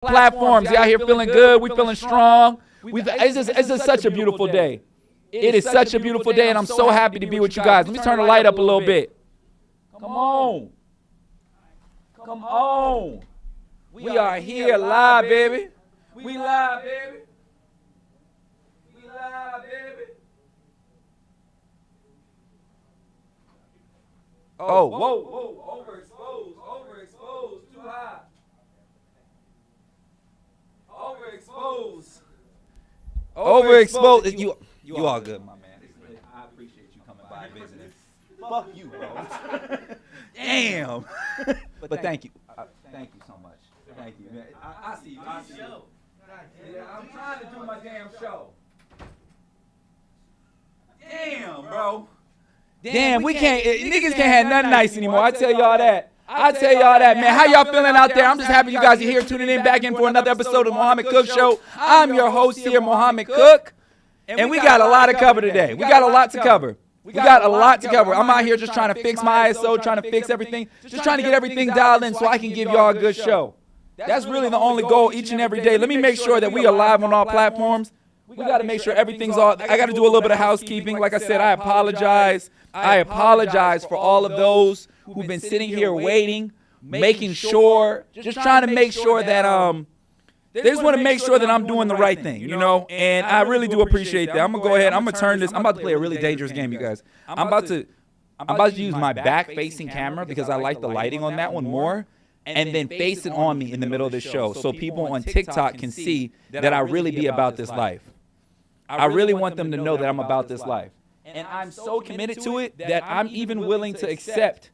platforms. Y'all here feeling good. We feeling strong. It's just such a beautiful day. It is such a beautiful day, and I'm so happy to be with you guys. Let me turn the light up a little bit. Come on. Come on. We are here live, baby. We live, baby. We live, baby. Oh, whoa. Overexposed, too high. Overexposed. You all good, my man. I appreciate you coming by and visiting. Fuck you, bro. Damn. But thank you. Thank you so much. Thank you, man. I see you. Yeah, I'm trying to do my damn show. Damn, bro. Damn, we can't. Niggas can't have nothing nice anymore. I tell y'all that. Man. How y'all feeling out there? I'm just happy you guys are here tuning in back in for another episode of the Mohammed Cook Show. I'm your host here, Mohammed Cook. And we got a lot to cover today. We got a lot to cover. I'm out here just trying to fix my ISO, trying to fix everything. Just trying to get everything dialed in so I can give y'all a good show. That's really the only goal each and every day. Let me make sure that we are live on all platforms. We got to make sure everything's all. I got to do a little bit of housekeeping. Like I said, I apologize. I apologize for all of those who've been sitting here waiting, making sure, just trying to make sure that they just want to make sure that I'm doing the right thing, you know? And I really do appreciate that. I'm going to go ahead. I'm going to turn this. I'm about to play a really dangerous game, you guys. I'm about to use my back-facing camera because I like the lighting on that one more, and then face it on me in the middle of the show so people on TikTok can see that I really be about this life. I really want them to know that I'm about this life. And I'm so committed to it that I'm even willing to accept.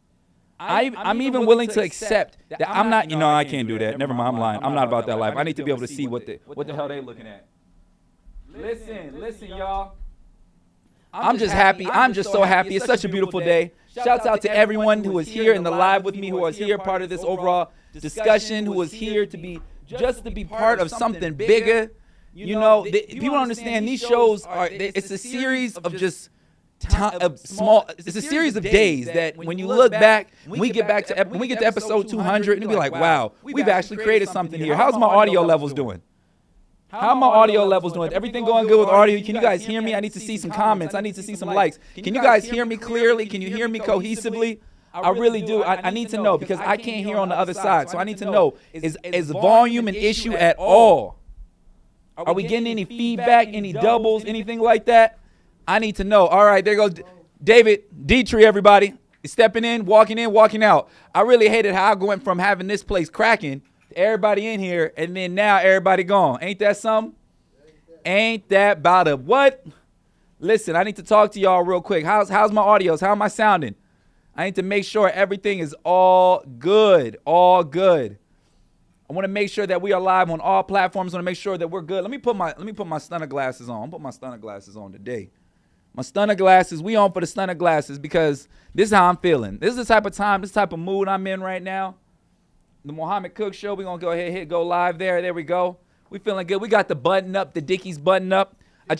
I'm even willing to accept that I'm not, I can't do that. Never mind, I'm lying. I'm not about that life. I need to be able to see what the hell they looking at. Listen, y'all. I'm just happy. I'm just so happy. It's such a beautiful day. Shouts out to everyone who is here in the live with me, who was here part of this overall discussion, who was here to be part of something bigger. People don't understand these shows it's a series of just it's a series of days that when you look back, when we get to episode 200, it'll be like, wow, we've actually created something here. How's my audio levels doing? Everything going good with audio? Can you guys hear me? I need to see some comments. I need to see some likes. Can you guys hear me clearly? Can you hear me cohesively? I really do. I need to know because I can't hear on the other side. So I need to know, is volume an issue at all? Are we getting any feedback, any doubles, anything like that? I need to know. All right, there goes David Dietrich, everybody. Stepping in, walking out. I really hated how I went from having this place cracking to everybody in here, and then now everybody gone. Ain't that something? Ain't that about a what? Listen, I need to talk to y'all real quick. How's my audios? How am I sounding? I need to make sure everything is all good. I want to make sure that we are live on all platforms. I want to make sure that we're good. Let me put my stunner glasses on. I'll put my stunner glasses on today. My stunner glasses, we on for the stunner glasses because this is how I'm feeling. This is the type of time, this type of mood I'm in right now. The Mohammed Cook Show, we're going to go ahead, go live there. There we go. We feeling good. We got the button up, the Dickies button up. I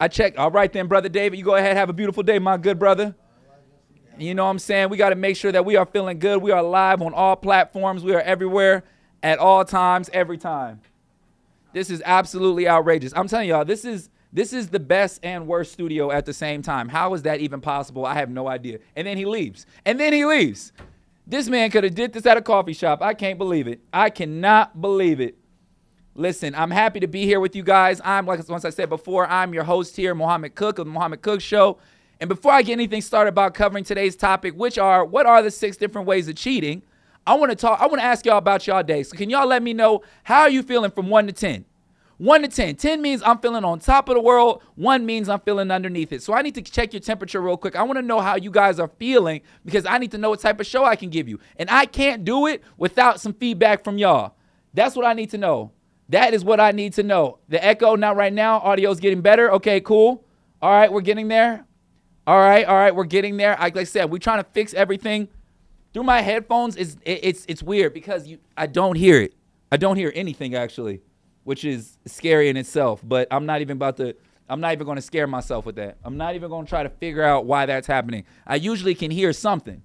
check. All right then, Brother David, you go ahead, have a beautiful day, my good brother. You know what I'm saying? We got to make sure that we are feeling good. We are live on all platforms. We are everywhere at all times, every time. This is absolutely outrageous. I'm telling y'all, this is the best and worst studio at the same time. How is that even possible? I have no idea. And then he leaves. This man could have did this at a coffee shop. I can't believe it. I cannot believe it. Listen, I'm happy to be here with you guys. Once I said before, I'm your host here, Mohammed Cook of the Mohammed Cook Show. And before I get anything started about covering today's topic, what are the 6 different ways of cheating? I want to ask y'all about y'all day. So can y'all let me know, how are you feeling from 1 to 10? 1 to 10. 10 means I'm feeling on top of the world. 1 means I'm feeling underneath it. So I need to check your temperature real quick. I want to know how you guys are feeling because I need to know what type of show I can give you. And I can't do it without some feedback from y'all. That's what I need to know. That is what I need to know. The echo, not right now. Audio's getting better. Okay, cool. All right, we're getting there. All right, we're getting there. Like I said, we're trying to fix everything. Through my headphones, it's weird because I don't hear it. I don't hear anything actually, which is scary in itself. But I'm not even going to scare myself with that. I'm not even going to try to figure out why that's happening. I usually can hear something.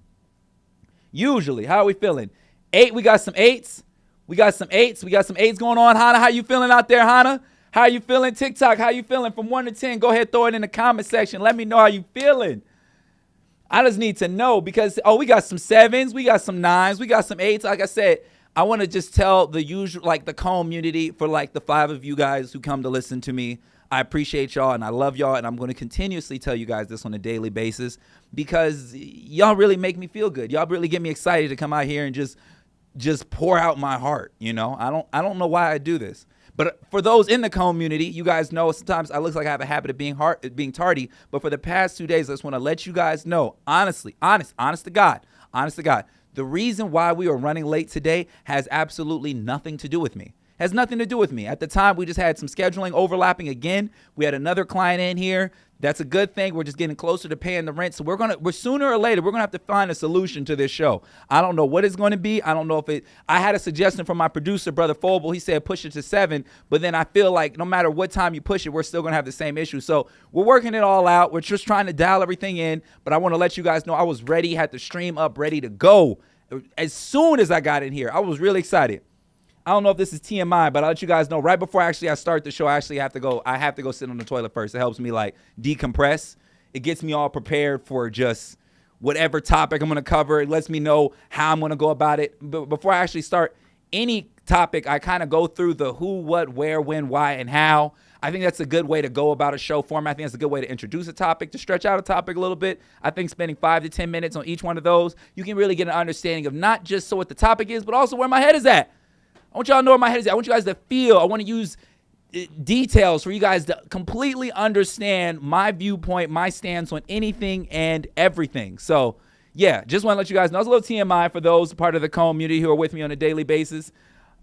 Usually, how are we feeling? 8, we got some 8s. We got some 8s. We got some 8s going on. Hannah, how you feeling out there, Hannah? How you feeling? TikTok, how you feeling? From 1 to 10, go ahead, throw it in the comment section. Let me know how you feeling. I just need to know because, we got some 7s. We got some 9s. We got some 8s. Like I said, I want to just tell the usual, like the community for like the 5 of you guys who come to listen to me. I appreciate y'all and I love y'all. And I'm going to continuously tell you guys this on a daily basis because y'all really make me feel good. Y'all really get me excited to come out here and just pour out my heart. You know, I don't know why I do this. But for those in the community, you guys know sometimes I look like I have a habit of being tardy. But for the past 2 days, I just want to let you guys know, honest to God, the reason why we are running late today has absolutely nothing to do with me. Has nothing to do with me. At the time, we just had some scheduling overlapping again. We had another client in here. That's a good thing. We're just getting closer to paying the rent. So we're sooner or later, we're going to have to find a solution to this show. I don't know what it's going to be. I don't know if I had a suggestion from my producer, Brother Foble. He said push it to 7, but then I feel like no matter what time you push it, we're still going to have the same issue. So we're working it all out. We're just trying to dial everything in, but I want to let you guys know I was ready, had the stream up, ready to go. As soon as I got in here, I was really excited. I don't know if this is TMI, but I'll let you guys know right before I start the show, I have to go sit on the toilet first. It helps me like decompress. It gets me all prepared for just whatever topic I'm going to cover. It lets me know how I'm going to go about it. But before I actually start any topic, I kind of go through the who, what, where, when, why, and how. I think that's a good way to go about a show format. I think that's a good way to introduce a topic, to stretch out a topic a little bit. I think spending 5 to 10 minutes on each one of those, you can really get an understanding of not just what the topic is, but also where my head is at. I want y'all to know where my head is at. I want you guys to feel. I want to use details for you guys to completely understand my viewpoint, my stance on anything and everything. So, yeah, just want to let you guys know. It's a little TMI for those part of the community who are with me on a daily basis.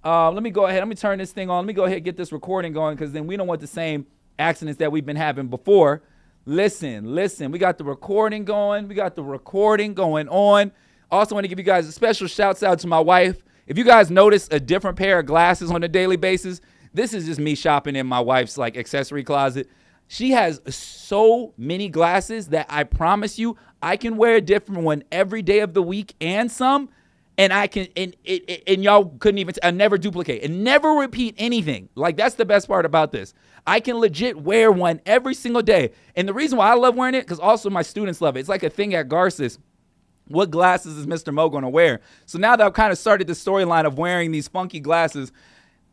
Let me go ahead. Let me turn this thing on. Let me go ahead and get this recording going because then we don't want the same accidents that we've been having before. Listen. We got the recording going. We got the recording going on. Also want to give you guys a special shouts out to my wife. If you guys notice a different pair of glasses on a daily basis, this is just me shopping in my wife's like accessory closet. She has so many glasses that I promise you I can wear a different one every day of the week and some, and I can and y'all couldn't even I never duplicate and never repeat anything. Like that's the best part about this. I can legit wear one every single day. And the reason why I love wearing it, because also my students love it. It's like a thing at Garces. What glasses is Mr. Mo going to wear? So now that I've kind of started the storyline of wearing these funky glasses,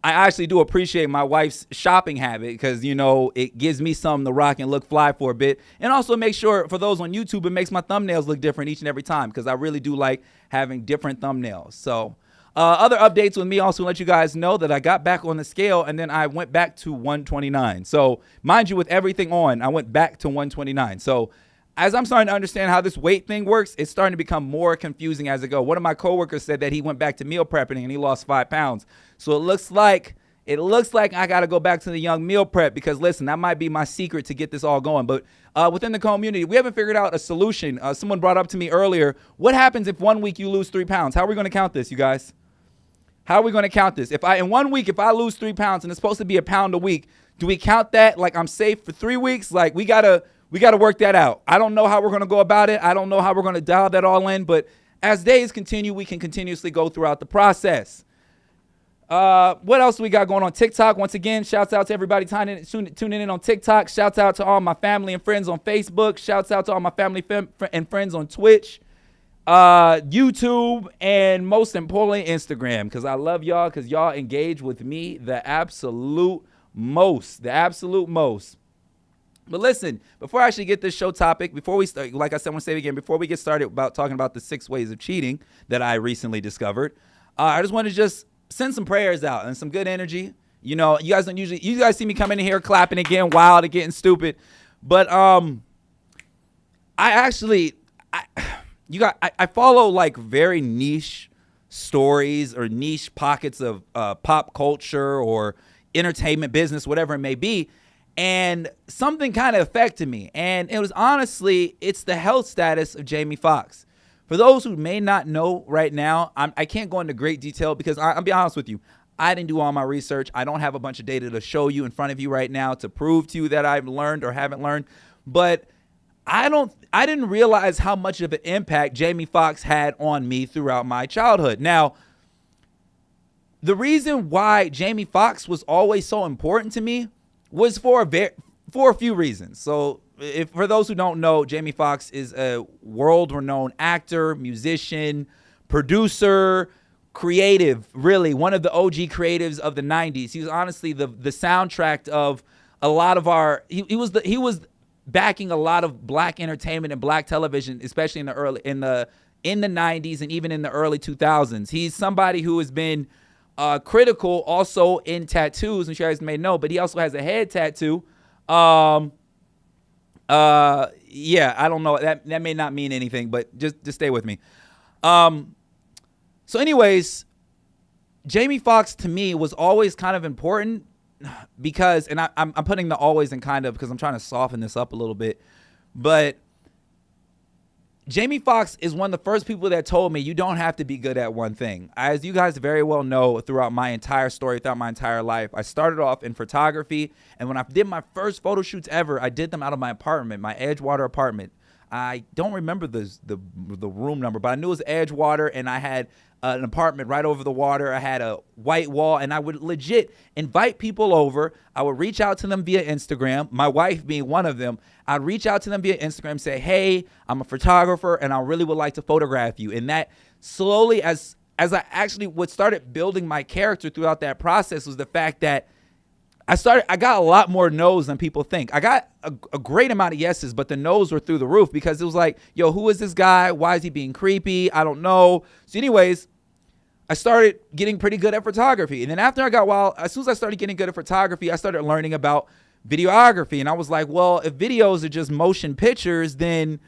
I actually do appreciate my wife's shopping habit because, you know, it gives me something to rock and look fly for a bit. And also make sure for those on YouTube, it makes my thumbnails look different each and every time because I really do like having different thumbnails. So other updates with me also let you guys know that I got back on the scale and then I went back to 129. So mind you, with everything on, I went back to 129. So as I'm starting to understand how this weight thing works, it's starting to become more confusing as it goes. One of my coworkers said that he went back to meal prepping and he lost 5 pounds. So it looks like I got to go back to the young meal prep because, listen, that might be my secret to get this all going. But within the community, we haven't figured out a solution. Someone brought up to me earlier, what happens if 1 week you lose 3 pounds? How are we going to count this, you guys? How are we going to count this? In 1 week, if I lose 3 pounds and it's supposed to be a pound a week, do we count that like I'm safe for 3 weeks? Like we got to work that out. I don't know how we're going to go about it. I don't know how we're going to dial that all in. But as days continue, we can continuously go throughout the process. What else we got going on TikTok? Once again, shouts out to everybody tuning in on TikTok. Shouts out to all my family and friends on Facebook. Shouts out to all my family and friends on Twitch, YouTube, and most importantly, Instagram. Because I love y'all because y'all engage with me the absolute most. But listen, before I actually get this show topic, before we start, like I said, I want to say it again, before we get started about talking about the 6 ways of cheating that I recently discovered, I just want to just send some prayers out and some good energy. You know, you guys see me coming in here clapping and getting wild and getting stupid. But I follow like very niche stories or niche pockets of pop culture or entertainment business, whatever it may be. And something kind of affected me. And it was honestly, it's the health status of Jamie Foxx. For those who may not know right now, I can't go into great detail because I'll be honest with you. I didn't do all my research. I don't have a bunch of data to show you in front of you right now to prove to you that I've learned or haven't learned. But I didn't realize how much of an impact Jamie Foxx had on me throughout my childhood. Now, the reason why Jamie Foxx was always so important to me was for a few reasons. So for those who don't know, Jamie Foxx is a world-renowned actor, musician, producer, creative, really one of the OG creatives of the 90s. He was honestly the soundtrack of a lot of our he was backing a lot of black entertainment and black television, especially in the 90s and even in the early 2000s. He's somebody who has been critical also in tattoos, and you guys may know, but he also has a head tattoo. Yeah, I don't know. That may not mean anything, but just stay with me. So anyways, Jamie Foxx to me was always kind of important because, and I'm putting the always in kind of because I'm trying to soften this up a little bit, but Jamie Foxx is one of the first people that told me you don't have to be good at one thing. As you guys very well know, throughout my entire story, throughout my entire life, I started off in photography, and when I did my first photo shoots ever, I did them out of my apartment, my Edgewater apartment. I don't remember the room number, but I knew it was Edgewater, and I had an apartment right over the water. I had a white wall, and I would legit invite people over. I would reach out to them via Instagram, my wife being one of them. I'd reach out to them via Instagram, say, hey, I'm a photographer, and I really would like to photograph you. And that slowly, as I actually started building my character throughout that process, was the fact that I got a lot more no's than people think. I got a great amount of yeses, but the no's were through the roof because it was like, yo, who is this guy? Why is he being creepy? I don't know. So anyways, I started getting pretty good at photography. And then after as soon as I started getting good at photography, I started learning about videography. And I was like, well, if videos are just motion pictures, then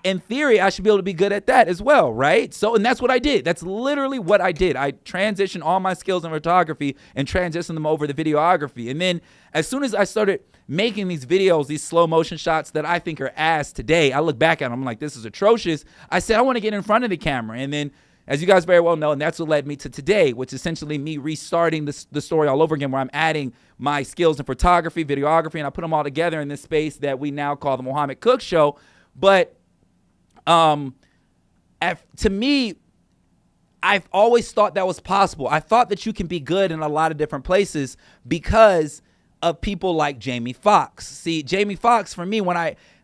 in theory, I should be able to be good at that as well, right? So, and that's what I did. That's literally what I did. I transitioned all my skills in photography and transitioned them over to videography. And then as soon as I started making these videos, these slow motion shots that I think are ass today, I look back at them, I'm like, this is atrocious. I said, I want to get in front of the camera. And then, as you guys very well know, and that's what led me to today, which is essentially me restarting the story all over again, where I'm adding my skills in photography, videography, and I put them all together in this space that we now call the Mohammed Cook Show. But to me, I've always thought that was possible. I thought that you can be good in a lot of different places because of people like Jamie Foxx. See, Jamie Foxx, for me,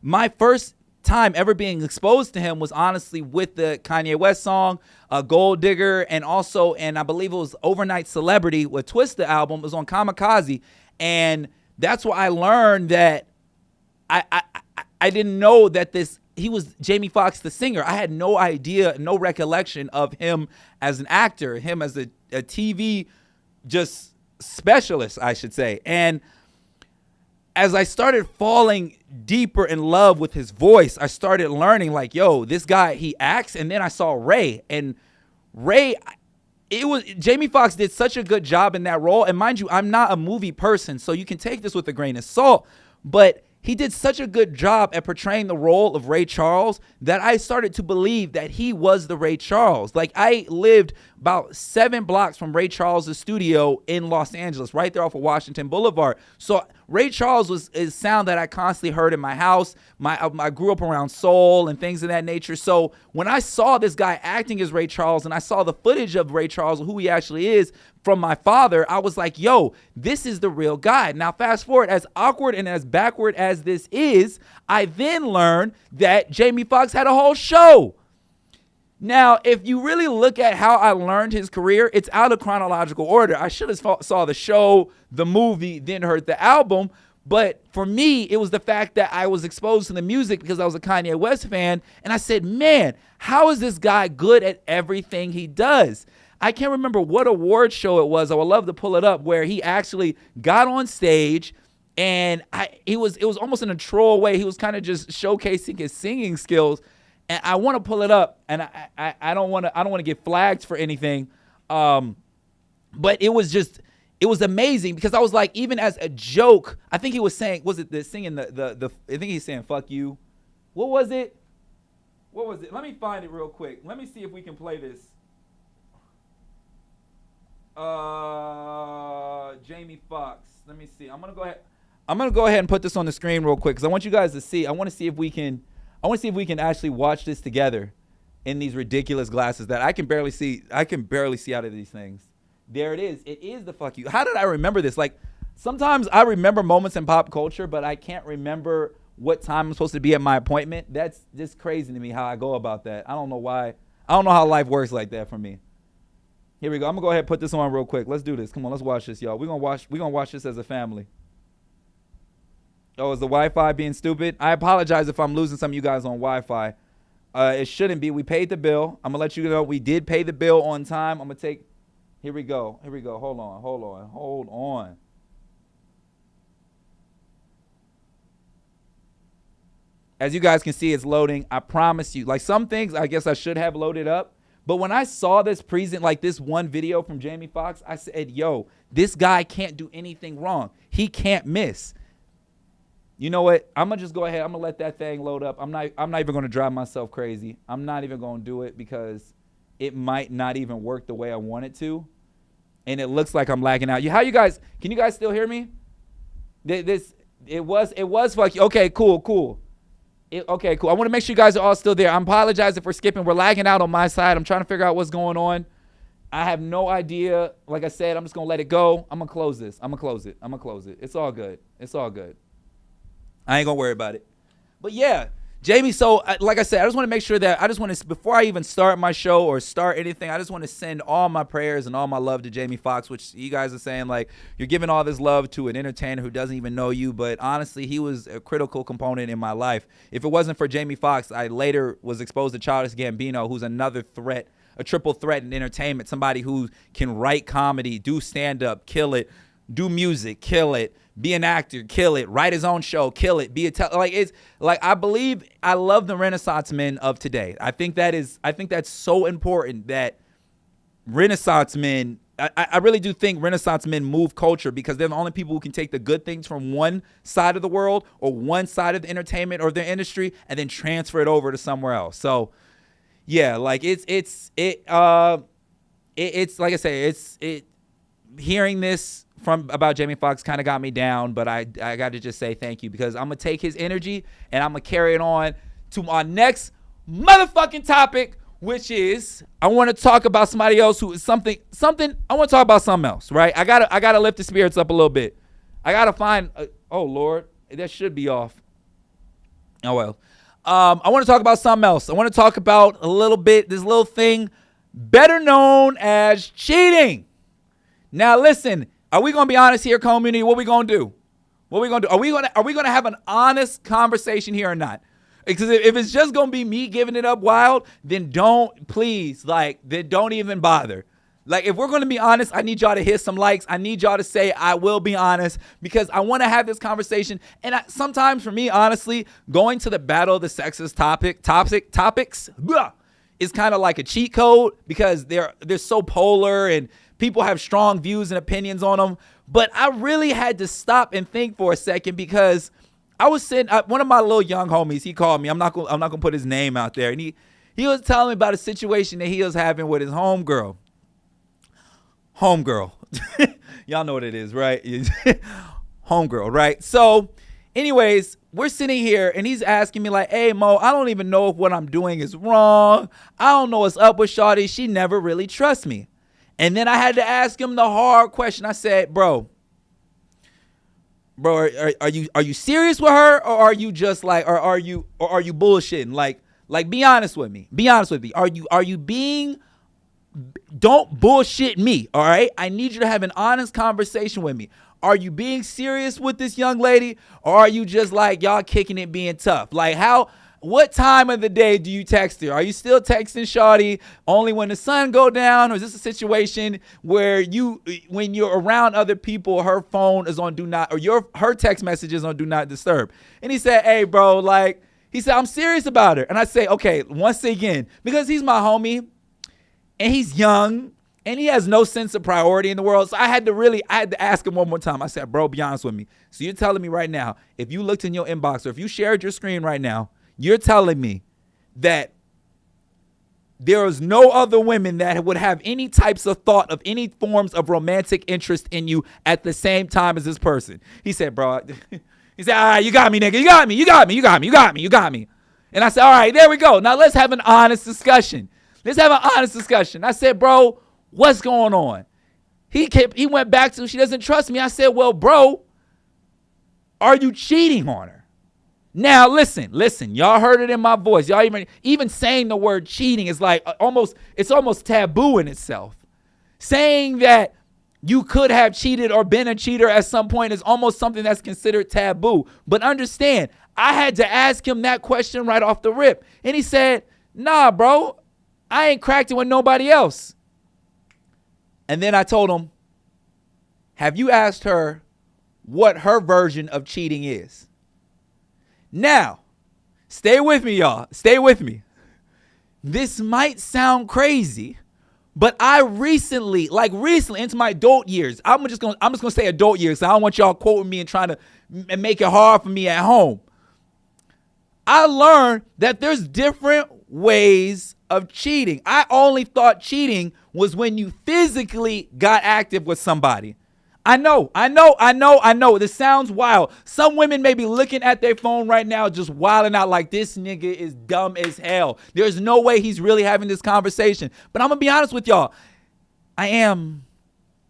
my first time ever being exposed to him was honestly with the Kanye West song, Gold Digger, and also, and I believe it was Overnight Celebrity with Twista album. It was on Kamikaze. And that's where I learned that I didn't know that he was Jamie Foxx, the singer. I had no idea, no recollection of him as an actor, him as a TV just specialist, I should say. And as I started falling deeper in love with his voice, I started learning like, yo, this guy, he acts. And then I saw Ray, and Jamie Foxx did such a good job in that role. And mind you, I'm not a movie person, so you can take this with a grain of salt, but he did such a good job at portraying the role of Ray Charles that I started to believe that he was the Ray Charles. Like, I lived about 7 blocks from Ray Charles' studio in Los Angeles, right there off of Washington Boulevard. So Ray Charles is sound that I constantly heard in my house. I grew up around soul and things of that nature. So when I saw this guy acting as Ray Charles and I saw the footage of Ray Charles, who he actually is, from my father, I was like, yo, this is the real guy. Now, fast forward, as awkward and as backward as this is, I then learned that Jamie Foxx had a whole show. Now, if you really look at how I learned his career, it's out of chronological order. I should have saw the show, the movie, then heard the album. But for me, it was the fact that I was exposed to the music because I was a Kanye West fan. And I said, man, how is this guy good at everything he does? I can't remember what award show it was. I would love to pull it up, where he actually got on stage and it was almost in a troll way. He was kind of just showcasing his singing skills. And I want to pull it up, and I don't want to get flagged for anything. But it was amazing because I was like, even as a joke, I think he was saying, was it singing I think he's saying fuck you. What was it? Let me find it real quick. Let me see if we can play this. Jamie Foxx. Let me see. I'm gonna go ahead and put this on the screen real quick because I want you guys to see. I want to see if we can actually watch this together in these ridiculous glasses that I can barely see. I can barely see out of these things. There it is. It is the fuck you. How did I remember this? Like, sometimes I remember moments in pop culture, but I can't remember what time I'm supposed to be at my appointment. That's just crazy to me how I go about that. I don't know why. I don't know how life works like that for me. Here we go. I'm gonna go ahead and put this on real quick. Let's do this. Come on, let's watch this, y'all. We're gonna watch this as a family. Oh, is the Wi-Fi being stupid? I apologize if I'm losing some of you guys on Wi-Fi. It shouldn't be. We paid the bill. I'm gonna let you know we did pay the bill on time. I'm gonna take. Here we go. Hold on. As you guys can see, it's loading. I promise you. Like, some things I guess I should have loaded up. But when I saw this this one video from Jamie Foxx, I said, yo, this guy can't do anything wrong. He can't miss. You know what? I'm going to just go ahead. I'm going to let that thing load up. I'm not even going to drive myself crazy. I'm not even going to do it because it might not even work the way I want it to. And it looks like I'm lagging out. Can you guys still hear me? It was fuck you. Okay, cool. Okay, cool. I want to make sure you guys are all still there. I'm apologizing for skipping. We're lagging out on my side. I'm trying to figure out what's going on. I have no idea. Like I said, I'm just going to let it go. I'm going to close this. I'm going to close it. It's all good. I ain't going to worry about it. But yeah, Jamie, so like I said, I just want to make sure that before I even start my show or start anything, I just want to send all my prayers and all my love to Jamie Foxx, which you guys are saying, like, you're giving all this love to an entertainer who doesn't even know you. But honestly, he was a critical component in my life. If it wasn't for Jamie Foxx, I later was exposed to Childish Gambino, who's another threat, a triple threat in entertainment, somebody who can write comedy, do stand-up, kill it, do music, kill it, be an actor, kill it, write his own show, kill it, I love the Renaissance men of today. I think that's so important that Renaissance men, I really do think Renaissance men move culture because they're the only people who can take the good things from one side of the world or one side of the entertainment or their industry and then transfer it over to somewhere else. So yeah, like it's like I say, hearing this about Jamie Foxx kind of got me down, but I got to just say thank you because I'm going to take his energy and I'm going to carry it on to our next motherfucking topic, which is I want to talk about somebody else who is something. I want to talk about something else, right? I got to lift the spirits up a little bit. I got to find, oh Lord, that should be off. Oh well. I want to talk about something else. I want to talk about a little bit, this little thing better known as cheating. Now listen, are we going to be honest here, community? What we going to do? Are we going to have an honest conversation here or not? Because if it's just going to be me giving it up wild, then don't even bother. Like, if we're going to be honest, I need y'all to hit some likes. I need y'all to say, I will be honest, because I want to have this conversation. And sometimes for me, honestly, going to the battle of the sexist topics is kind of like a cheat code because they're so polar and people have strong views and opinions on them. But I really had to stop and think for a second because I was sitting, one of my little young homies, he called me. I'm not gonna put his name out there. And he was telling me about a situation that he was having with his homegirl. Y'all know what it is, right? Homegirl, right? So anyways, we're sitting here and he's asking me like, hey, Mo, I don't even know if what I'm doing is wrong. I don't know what's up with Shawty. She never really trusts me. And then I had to ask him the hard question. I said, bro, are you serious with her, or are you just like, or are you bullshitting? Like, be honest with me. Are you being, don't bullshit me, all right? I need you to have an honest conversation with me. Are you being serious with this young lady, or are you just like y'all kicking it being tough? Like, what time of the day do you text her? Are you still texting Shawty only when the sun go down? Or is this a situation where when you're around other people, her phone is on do not, or her text message is on do not disturb? And he said, hey, bro, I'm serious about her. And I say, okay, once again, because he's my homie and he's young and he has no sense of priority in the world. So I had to ask him one more time. I said, bro, be honest with me. So you're telling me right now, if you looked in your inbox or if you shared your screen right now, you're telling me that there is no other women that would have any types of thought of any forms of romantic interest in you at the same time as this person. He said, bro, he said, all right, you got me, nigga. You got me. And I said, all right, there we go. Now let's have an honest discussion. I said, bro, what's going on? He went back to, she doesn't trust me. I said, well, bro, are you cheating on her? Now, listen, y'all heard it in my voice. Y'all even saying the word cheating is like it's almost taboo in itself. Saying that you could have cheated or been a cheater at some point is almost something that's considered taboo. But understand, I had to ask him that question right off the rip. And he said, nah, bro, I ain't cracked it with nobody else. And then I told him, have you asked her what her version of cheating is? Now, stay with me, y'all. Stay with me. This might sound crazy, but I recently into my adult years, I'm just gonna say adult years, so I don't want y'all quoting me and trying to make it hard for me at home. I learned that there's different ways of cheating. I only thought cheating was when you physically got active with somebody. I know. This sounds wild. Some women may be looking at their phone right now just wilding out like, this nigga is dumb as hell. There's no way he's really having this conversation. But I'm going to be honest with y'all. I am.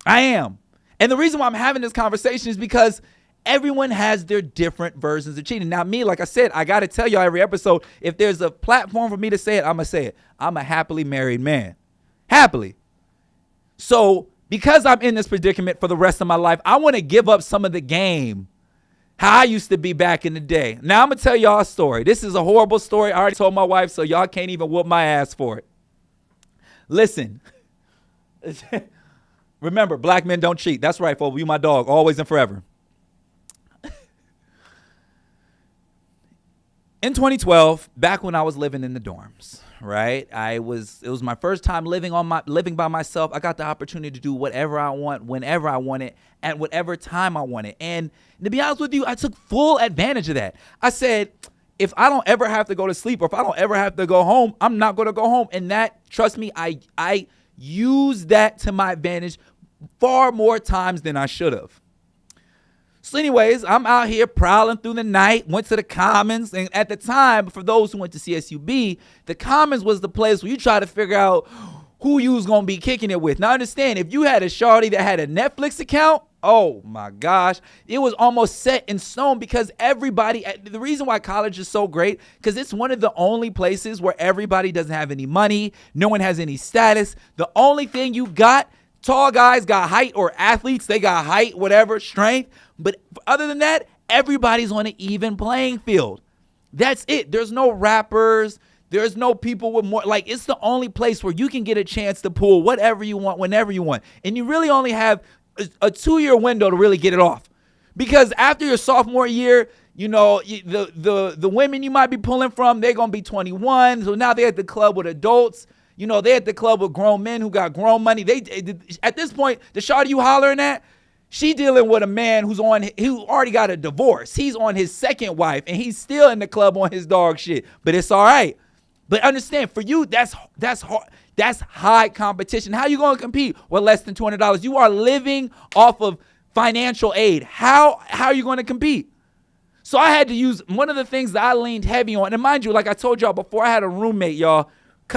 And the reason why I'm having this conversation is because everyone has their different versions of cheating. Now, me, like I said, I got to tell y'all every episode, if there's a platform for me to say it, I'm going to say it. I'm a happily married man. Happily. So, because I'm in this predicament for the rest of my life, I want to give up some of the game, how I used to be back in the day. Now, I'm going to tell y'all a story. This is a horrible story. I already told my wife, so y'all can't even whoop my ass for it. Listen. Remember, black men don't cheat. That's right, folks. You my dog, always and forever. In 2012, back when I was living in the dorms, right? It was my first time living by myself. I got the opportunity to do whatever I want, whenever I want it, at whatever time I want it. And to be honest with you, I took full advantage of that. I said, if I don't ever have to go to sleep or if I don't ever have to go home, I'm not going to go home. And that, trust me, I used that to my advantage far more times than I should have. So anyways, I'm out here prowling through the night, went to the Commons. And at the time, for those who went to CSUB, the Commons was the place where you try to figure out who you was going to be kicking it with. Now understand, if you had a shawty that had a Netflix account, oh my gosh, it was almost set in stone because everybody, the reason why college is so great, because it's one of the only places where everybody doesn't have any money, no one has any status. The only thing you got, tall guys got height, or athletes, they got height, whatever, strength. But other than that, everybody's on an even playing field. That's it. There's no rappers. There's no people with more. Like, it's the only place where you can get a chance to pull whatever you want, whenever you want. And you really only have a 2-year window to really get it off. Because after your sophomore year, you know, the women you might be pulling from, they're going to be 21. So now they're at the club with adults. You know, they're at the club with grown men who got grown money. At this point, the shawty you hollering at, she dealing with a man who already got a divorce. He's on his second wife, and he's still in the club on his dog shit. But it's all right. But understand, for you, that's hard. That's high competition. How you going to compete with less than $200? You are living off of financial aid. How are you going to compete? So I had to use one of the things that I leaned heavy on. And mind you, like I told y'all before, I had a roommate, y'all.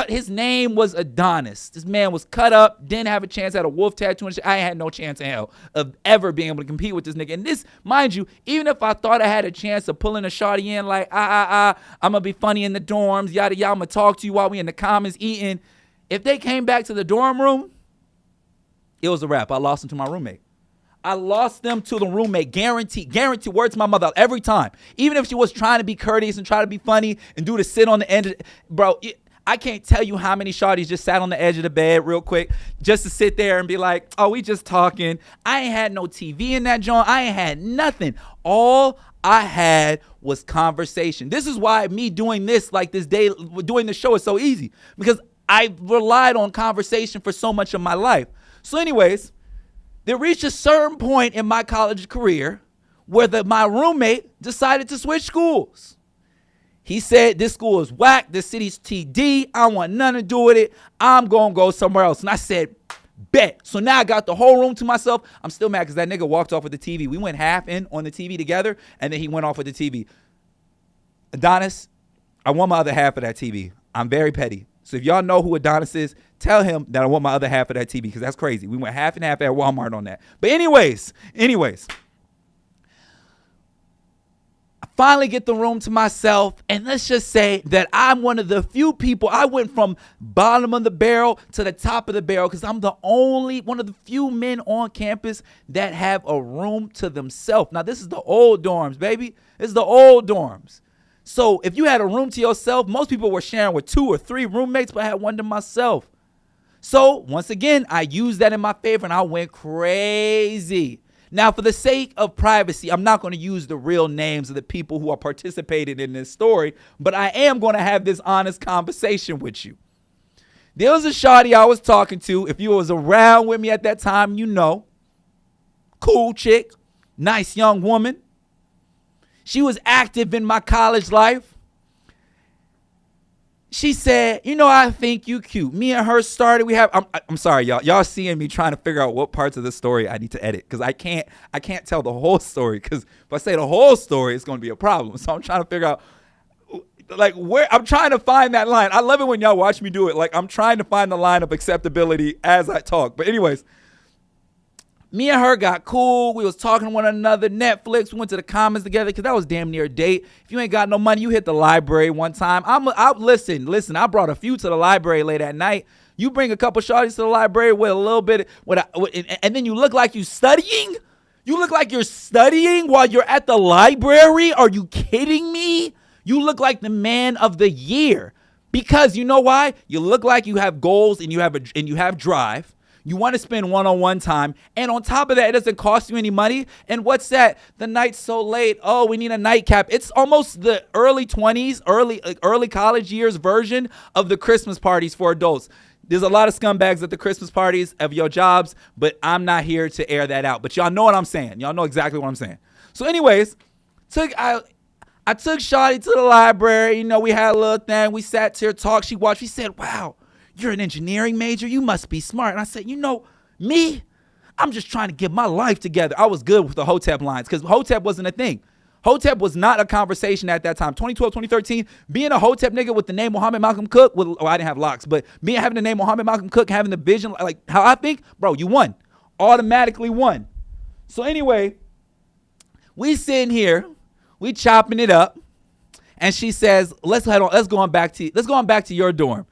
His name was Adonis. This man was cut up, didn't have a chance, had a wolf tattoo. I had no chance in hell of ever being able to compete with this nigga. And this, mind you, even if I thought I had a chance of pulling a shawty in like, I'm going to be funny in the dorms, yada, yada, I'm going to talk to you while we in the Commons eating. If they came back to the dorm room, it was a wrap. I lost them to my roommate. I lost them to the roommate, guaranteed, word to my mother every time. Even if she was trying to be courteous and try to be funny and do the sit on the end, bro, I can't tell you how many shawties just sat on the edge of the bed real quick just to sit there and be like, oh, we just talking. I ain't had no TV in that joint. I ain't had nothing. All I had was conversation. This is why me doing this like this day, doing the show is so easy, because I relied on conversation for so much of my life. So anyways, there reached a certain point in my college career where my roommate decided to switch schools. He said, this school is whack. This city's TD. I don't want nothing to do with it. I'm going to go somewhere else. And I said, bet. So now I got the whole room to myself. I'm still mad because that nigga walked off with the TV. We went half in on the TV together, and then he went off with the TV. Adonis, I want my other half of that TV. I'm very petty. So if y'all know who Adonis is, tell him that I want my other half of that TV, because that's crazy. We went half and half at Walmart on that. But anyways, I finally get the room to myself, and let's just say that I'm one of the few people. I went from bottom of the barrel to the top of the barrel because I'm the only one of the few men on campus that have a room to themselves. Now, this is the old dorms, baby. This is the old dorms. So if you had a room to yourself, most people were sharing with 2 or 3 roommates, but I had one to myself. So once again, I used that in my favor, and I went crazy. Now, for the sake of privacy, I'm not going to use the real names of the people who are participating in this story, but I am going to have this honest conversation with you. There was a shawty I was talking to. If you was around with me at that time, you know. Cool chick, nice young woman. She was active in my college life. She said, you know, I think you cute. Me and her started. I'm sorry, y'all. Y'all seeing me trying to figure out what parts of the story I need to edit, because I can't tell the whole story, because if I say the whole story, it's going to be a problem. So I'm trying to figure out, like, where I'm trying to find that line. I love it when y'all watch me do it. Like, I'm trying to find the line of acceptability as I talk. But anyways, me and her got cool. We was talking to one another. Netflix. We went to the Commons together because that was damn near a date. If you ain't got no money, you hit the library one time. Listen. I brought a few to the library late at night. You bring a couple shawties to the library with a little bit, and then you look like you studying. You look like you're studying while you're at the library. Are you kidding me? You look like the man of the year, because you know why? You look like you have goals and you have drive. You want to spend one-on-one time. And on top of that, it doesn't cost you any money. And what's that? The night's so late. Oh, we need a nightcap. It's almost the early 20s, early college years version of the Christmas parties for adults. There's a lot of scumbags at the Christmas parties of your jobs, but I'm not here to air that out. But y'all know what I'm saying. Y'all know exactly what I'm saying. So anyways, I took Shawty to the library. You know, we had a little thing. We sat here, talked. She watched. She said, wow, you're an engineering major. You must be smart. And I said, you know, me, I'm just trying to get my life together. I was good with the Hotep lines because Hotep wasn't a thing. Hotep was not a conversation at that time. 2012, 2013, being a Hotep nigga with the name Mohammed Malcolm Cook, I didn't have locks, but having the name Mohammed Malcolm Cook, having the vision, like how I think, bro, you won. Automatically won. So anyway, we sitting here, we chopping it up, and she says, let's go on back to your dorm.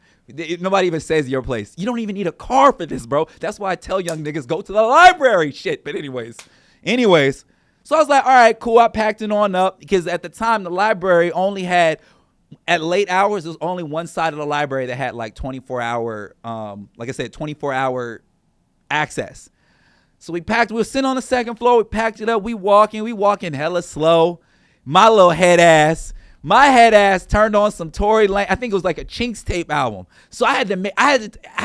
Nobody even says your place. You don't even need a car for this, bro. That's why I tell young niggas, go to the library. Shit. But anyways. So I was like, all right, cool. I packed it on up because at the time, the library only had, at late hours, there was only one side of the library that had like 24-hour, like I said, 24-hour access. So we were sitting on the second floor. We packed it up. We walking hella slow. My head ass turned on some Tory Lanez. I think it was like a Chinks tape album. So I had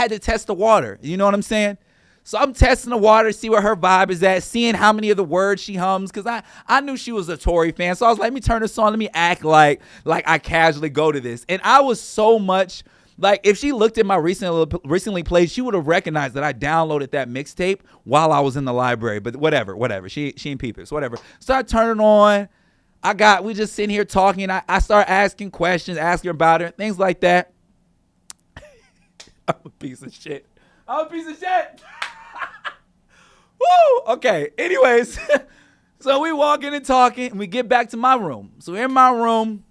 to test the water. You know what I'm saying? So I'm testing the water, see where her vibe is at, seeing how many of the words she hums, because I knew she was a Tory fan. So I was like, let me turn this on. Let me act like I casually go to this. And I was so much, like, if she looked at my recently played, she would have recognized that I downloaded that mixtape while I was in the library. But whatever. She ain't peep it. So whatever. Start turning on. We just sitting here talking. I start asking questions, asking about her, things like that. I'm a piece of shit. Woo! Okay. Anyways, so we walking and talking, and we get back to my room. So we're in my room.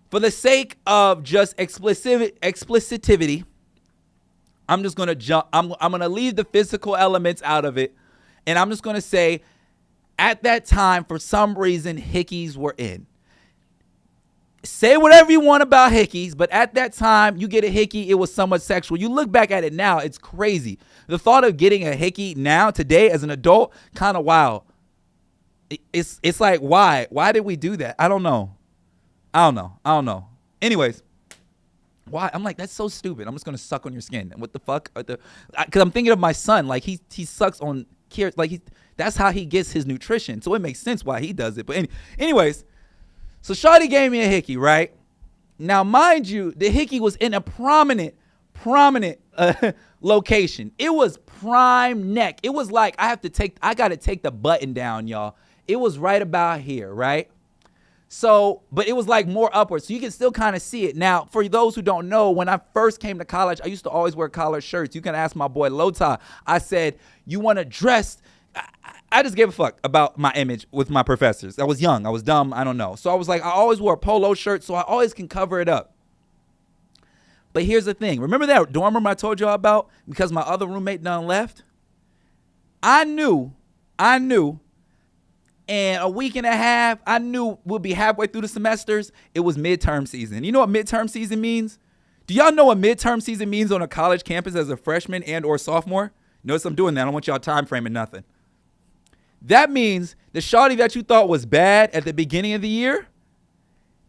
For the sake of just explicitivity, I'm just gonna jump. I'm gonna leave the physical elements out of it, and I'm just gonna say, at that time, for some reason, hickeys were in. Say whatever you want about hickeys, but at that time, you get a hickey, it was somewhat sexual. You look back at it now, it's crazy. The thought of getting a hickey now, today, as an adult, kind of wild. It's like, why? Why did we do that? I don't know. Anyways, why? I'm like, that's so stupid. I'm just going to suck on your skin. What the fuck? Because I'm thinking of my son. Like, he sucks on kids. Like, that's how he gets his nutrition. So it makes sense why he does it. But anyways, so Shawty gave me a hickey, right? Now, mind you, the hickey was in a prominent location. It was prime neck. It was like, I got to take the button down, y'all. It was right about here, right? So, but it was like more upward. So you can still kind of see it. Now, for those who don't know, when I first came to college, I used to always wear collared shirts. You can ask my boy Lota. I said, you want to dress? I just gave a fuck about my image with my professors. I was young. I was dumb. I don't know. So I was like, I always wore a polo shirt, so I always can cover it up. But here's the thing. Remember that dorm room I told y'all about? Because my other roommate done left? I knew. And a week and a half, I knew we'll be halfway through the semesters. It was midterm season. You know what midterm season means? Do y'all know what midterm season means on a college campus as a freshman and or sophomore? Notice I'm doing that. I don't want y'all time framing nothing. That means the shawty that you thought was bad at the beginning of the year,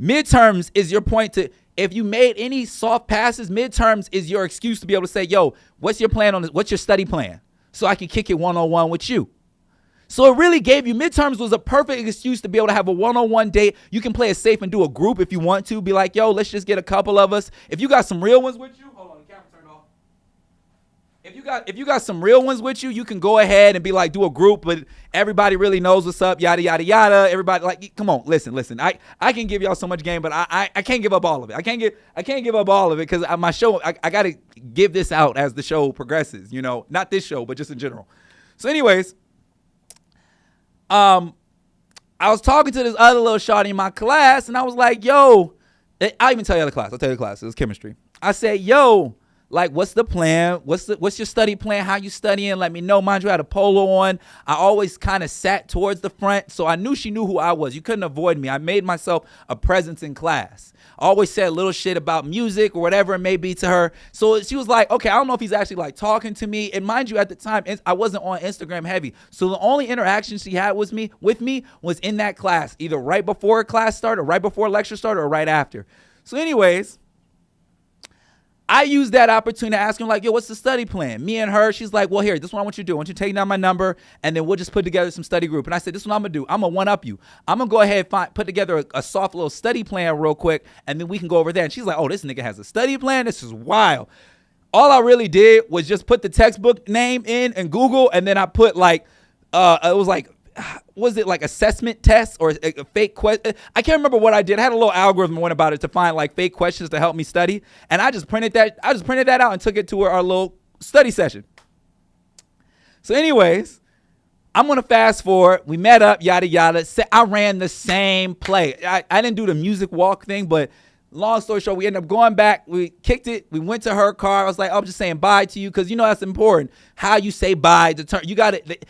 midterms is your point to, if you made any soft passes, midterms is your excuse to be able to say, yo, what's your plan on this? What's your study plan? So I can kick it one-on-one with you. So it really gave you, midterms was a perfect excuse to be able to have a one-on-one date. You can play it safe and do a group if you want to. Be like, yo, let's just get a couple of us. If you got some real ones with you, hold on, the camera turned off. If you got some real ones with you, you can go ahead and be like, do a group, but everybody really knows what's up, yada, yada, yada. Everybody, like, come on, listen. I can give y'all so much game, but I can't give up all of it. I can't give up all of it because my show, I got to give this out as the show progresses, you know, not this show, but just in general. So anyways, I was talking to this other little shawty in my class, and I was like, yo, I'll even tell you the class. I'll tell you the class. It was chemistry. I said, yo, like, what's the plan? What's your study plan? How you studying? Let me know. Mind you, I had a polo on. I always kind of sat towards the front, so I knew she knew who I was. You couldn't avoid me. I made myself a presence in class. I always said little shit about music or whatever it may be to her. So she was like, okay, I don't know if he's actually like talking to me. And mind you, at the time, I wasn't on Instagram heavy. So the only interaction she had with me was in that class, either right before class started, or right before lecture started, or right after. So anyways, I used that opportunity to ask him, like, yo, what's the study plan? Me and her, she's like, well, here, this is what I want you to do. I want you to take down my number, and then we'll just put together some study group. And I said, this is what I'm going to do. I'm going to one-up you. I'm going to go ahead and put together a soft little study plan real quick, and then we can go over there. And she's like, oh, this nigga has a study plan? This is wild. All I really did was just put the textbook name in Google, and then I put, like, it was like, was it like assessment tests or a fake question? I can't remember what I did. I had a little algorithm went about it to find like fake questions to help me study. And I just printed that out and took it to our little study session. So anyways, I'm going to fast forward. We met up, yada, yada. I ran the same play. I didn't do the music walk thing, but long story short, we ended up going back. We kicked it. We went to her car. I was like, I'm just saying bye to you because, you know, that's important. How you say bye. You got it.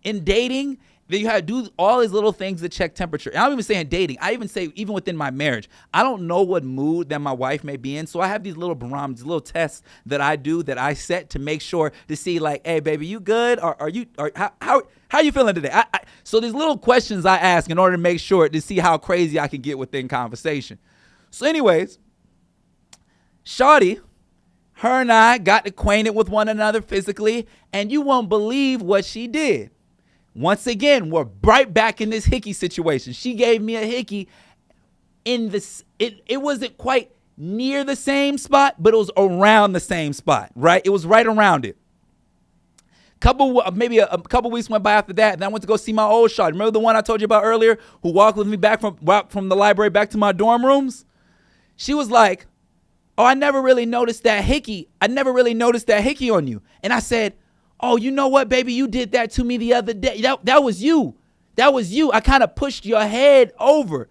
In dating, you have to do all these little things to check temperature. And I'm even saying dating. I even say even within my marriage, I don't know what mood that my wife may be in. So I have these little barometers, little tests that I do that I set to make sure to see like, hey, baby, you good? Or how you feeling today? So these little questions I ask in order to make sure to see how crazy I can get within conversation. So anyways, shawty, her and I got acquainted with one another physically, and you won't believe what she did. Once again, we're right back in this hickey situation. She gave me a hickey in this. It wasn't quite near the same spot, but it was around the same spot, right? It was right around it. Maybe a couple weeks went by after that, and I went to go see my old shot. Remember the one I told you about earlier who walked with me back from the library back to my dorm rooms? She was like, oh, I never really noticed that hickey on you. And I said, oh, you know what, baby? You did that to me the other day. That was you. That was you. I kind of pushed your head over.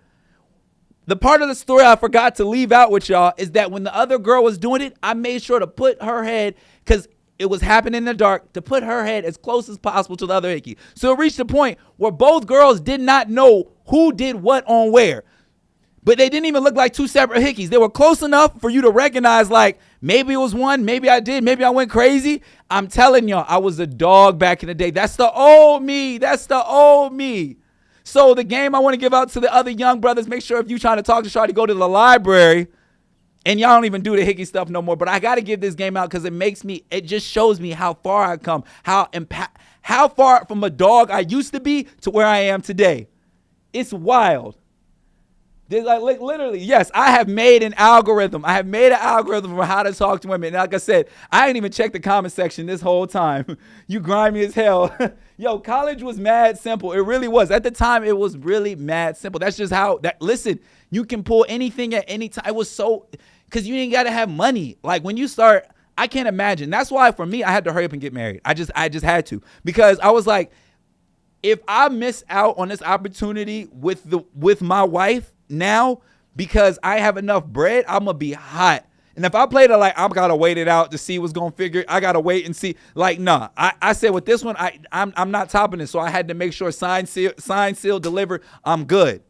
The part of the story I forgot to leave out with y'all is that when the other girl was doing it, I made sure to put her head, because it was happening in the dark, to put her head as close as possible to the other hickey. So it reached a point where both girls did not know who did what on where. But they didn't even look like two separate hickeys. They were close enough for you to recognize, like, maybe it was one, maybe I did, maybe I went crazy. I'm telling y'all, I was a dog back in the day. That's the old me. So the game I want to give out to the other young brothers, make sure if you trying to talk to Shawty, go to the library. And y'all don't even do the hickey stuff no more. But I got to give this game out because it just shows me how far I come, how far from a dog I used to be to where I am today. It's wild. There's like literally, yes, I have made an algorithm. I have made an algorithm for how to talk to women. And like I said, I ain't even checked the comment section this whole time. You grimy as hell. Yo, college was mad simple. It really was. At the time, it was really mad simple. That's just how listen, you can pull anything at any time. It was so, because you ain't got to have money. Like when you start, I can't imagine. That's why for me, I had to hurry up and get married. I just had to, because I was like, if I miss out on this opportunity with my wife now because I have enough bread, I'm gonna be hot. And if I played it like I'm gotta wait it out to see what's gonna figure, I gotta wait and see. Like, nah. I said with this one, I'm not topping it. So I had to make sure sign, seal, deliver. I'm good.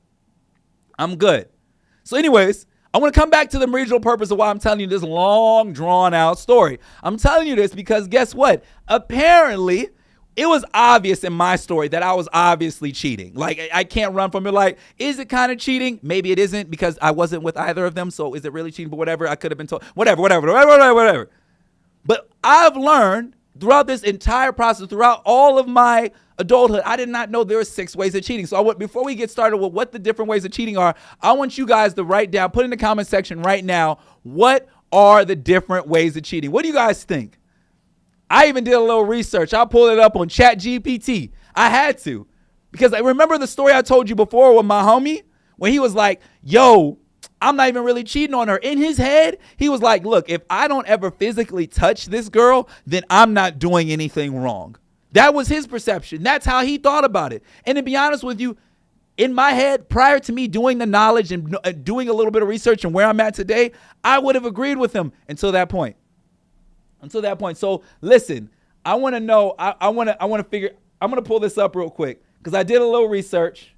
So anyways, I want to come back to the original purpose of why I'm telling you this long, drawn out story. I'm telling you this because guess what? Apparently, it was obvious in my story that I was obviously cheating. Like, I can't run from it. Like, is it kind of cheating? Maybe it isn't because I wasn't with either of them. So is it really cheating? But whatever, I could have been told. Whatever. But I've learned throughout this entire process, throughout all of my adulthood, I did not know there were 6 ways of cheating. So before we get started with what the different ways of cheating are, I want you guys to write down, put in the comment section right now, what are the different ways of cheating? What do you guys think? I even did a little research. I pulled it up on ChatGPT. I had to, because I remember the story I told you before with my homie when he was like, yo, I'm not even really cheating on her. In his head, he was like, look, if I don't ever physically touch this girl, then I'm not doing anything wrong. That was his perception. That's how he thought about it. And to be honest with you, in my head, prior to me doing the knowledge and doing a little bit of research and where I'm at today, I would have agreed with him until that point. So listen, I want to know, I want to figure, I'm going to pull this up real quick because I did a little research.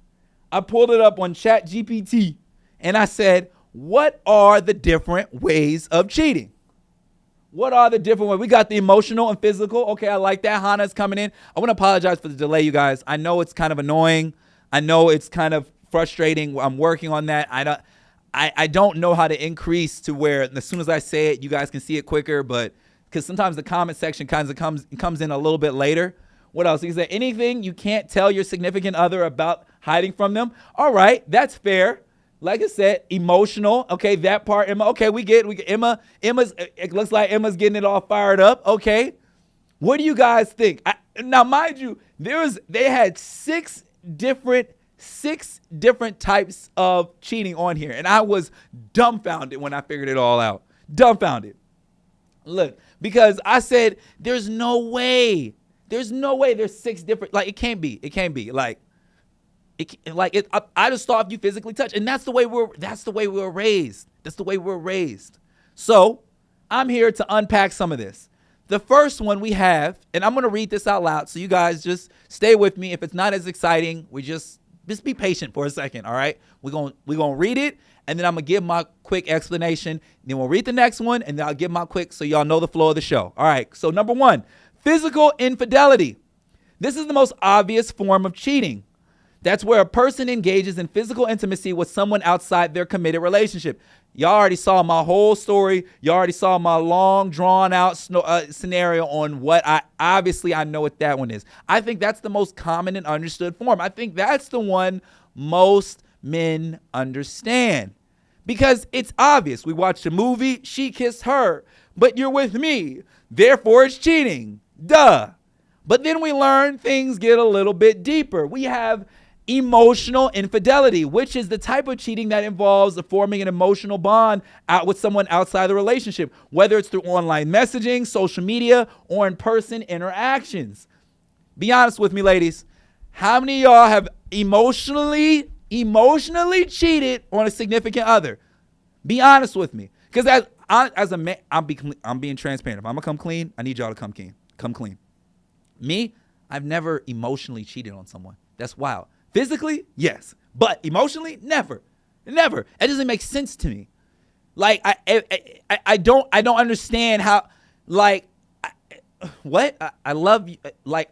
I pulled it up on ChatGPT and I said, what are the different ways of cheating? What are the different ways? We got the emotional and physical. Okay, I like that. Hannah's coming in. I want to apologize for the delay, you guys. I know it's kind of annoying. I know it's kind of frustrating. I'm working on that. I don't know how to increase to where as soon as I say it, you guys can see it quicker, but because sometimes the comment section kind of comes in a little bit later. What else? Is there anything you can't tell your significant other about hiding from them? All right, that's fair. Like I said, emotional. Okay, that part, Emma. Okay, we get Emma. It looks like Emma's getting it all fired up. Okay, what do you guys think? Now, mind you, they had six different types of cheating on here, and I was dumbfounded when I figured it all out. Dumbfounded. Look, because I said, there's no way there's 6 different, like, it can't be, like, I just thought if you physically touch, and that's the way we were raised. So I'm here to unpack some of this. The first one we have, and I'm going to read this out loud, so you guys just stay with me. If it's not as exciting, we just be patient for a second, all right? We're going to read it, and then I'm going to give my quick explanation. Then we'll read the next one, and then I'll give my quick so y'all know the flow of the show. All right, so number 1, physical infidelity. This is the most obvious form of cheating. That's where a person engages in physical intimacy with someone outside their committed relationship. Y'all already saw my whole story. You already saw my long, drawn-out scenario on what I know what that one is. I think that's the most common and understood form. I think that's the one most men understand because it's obvious. We watched a movie, she kissed her, but you're with me, therefore it's cheating. Duh. But then we learn things get a little bit deeper. We have emotional infidelity, which is the type of cheating that involves forming an emotional bond with someone outside the relationship, whether it's through online messaging, social media, or in-person interactions. Be honest with me, ladies. How many of y'all have emotionally cheated on a significant other? Be honest with me. Because as a man, I'm being transparent. If I'm going to come clean, I need y'all to come clean. Me, I've never emotionally cheated on someone. That's wild. Physically, yes. But emotionally, never. It doesn't make sense to me. Like, I don't understand how, like, what? I love you. Like,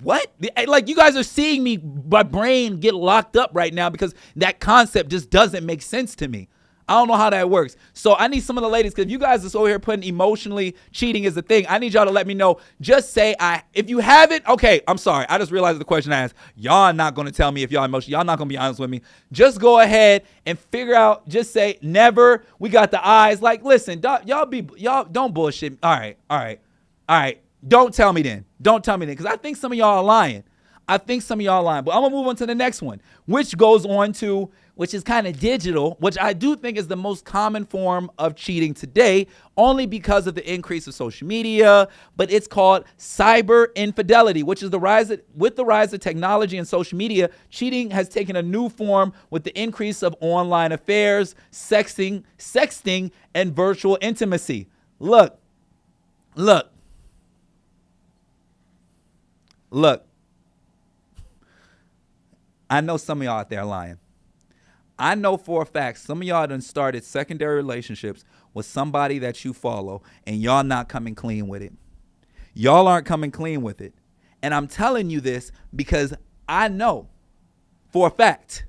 what? Like, you guys are seeing me, my brain get locked up right now because that concept just doesn't make sense to me. I don't know how that works. So I need some of the ladies, because if you guys are over here putting emotionally cheating is the thing, I need y'all to let me know. Just say if you have it, okay, I'm sorry. I just realized the question I asked. Y'all not going to tell me if y'all emotional. Y'all not going to be honest with me. Just go ahead and figure out, just say never. We got the eyes. Like, listen, y'all don't bullshit. All right. Don't tell me then. Because I think some of y'all are lying. But I'm going to move on to the next one, which is kind of digital, which I do think is the most common form of cheating today, only because of the increase of social media. But it's called cyber infidelity, which is with the rise of technology and social media, cheating has taken a new form with the increase of online affairs, sexting, and virtual intimacy. Look. I know some of y'all out there lying. I know for a fact some of y'all done started secondary relationships with somebody that you follow, and y'all not coming clean with it. Y'all aren't coming clean with it. And I'm telling you this because I know for a fact.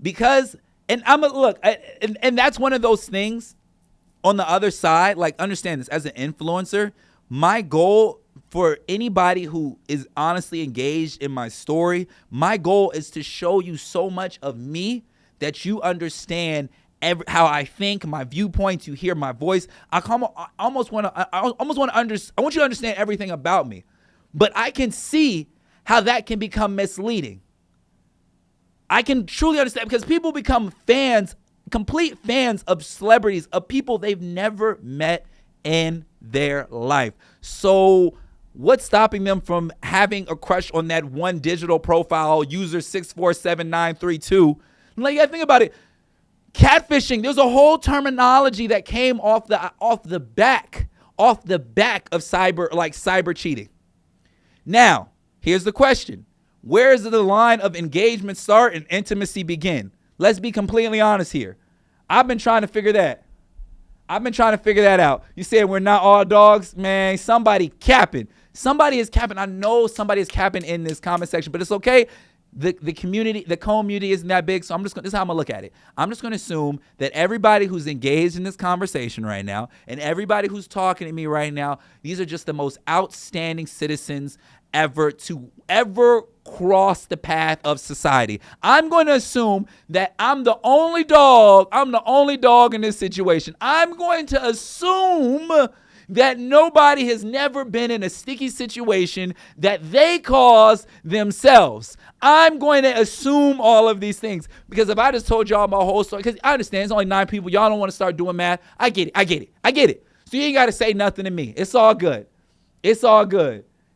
Because, and and that's one of those things on the other side. Like, understand this, as an influencer, my goal for anybody who is honestly engaged in my story, my goal is to show you so much of me that you understand how I think, my viewpoints. You hear my voice. I want you to understand everything about me, but I can see how that can become misleading. I can truly understand, because people become fans, complete fans of celebrities, of people they've never met in their life. So what's stopping them from having a crush on that one digital profile, user 647932? Like, yeah, think about it. Catfishing, there's a whole terminology that came off the back of cyber cheating. Now, here's the question. Where does the line of engagement start and intimacy begin? Let's be completely honest here. I've been trying to figure that out. You said we're not all dogs? Man, somebody capping. Somebody is capping. I know somebody is capping in this comment section, but it's okay. The community isn't that big, so this is how I'm gonna look at it. I'm just gonna assume that everybody who's engaged in this conversation right now, and everybody who's talking to me right now, these are just the most outstanding citizens ever cross the path of society. I'm going to assume that I'm the only dog in this situation. I'm going to assume that nobody has never been in a sticky situation that they caused themselves. I'm going to assume all of these things, because if I just told y'all my whole story, because I understand it's only 9 people, y'all don't want to start doing math. I get it. So you ain't got to say nothing to me. It's all good.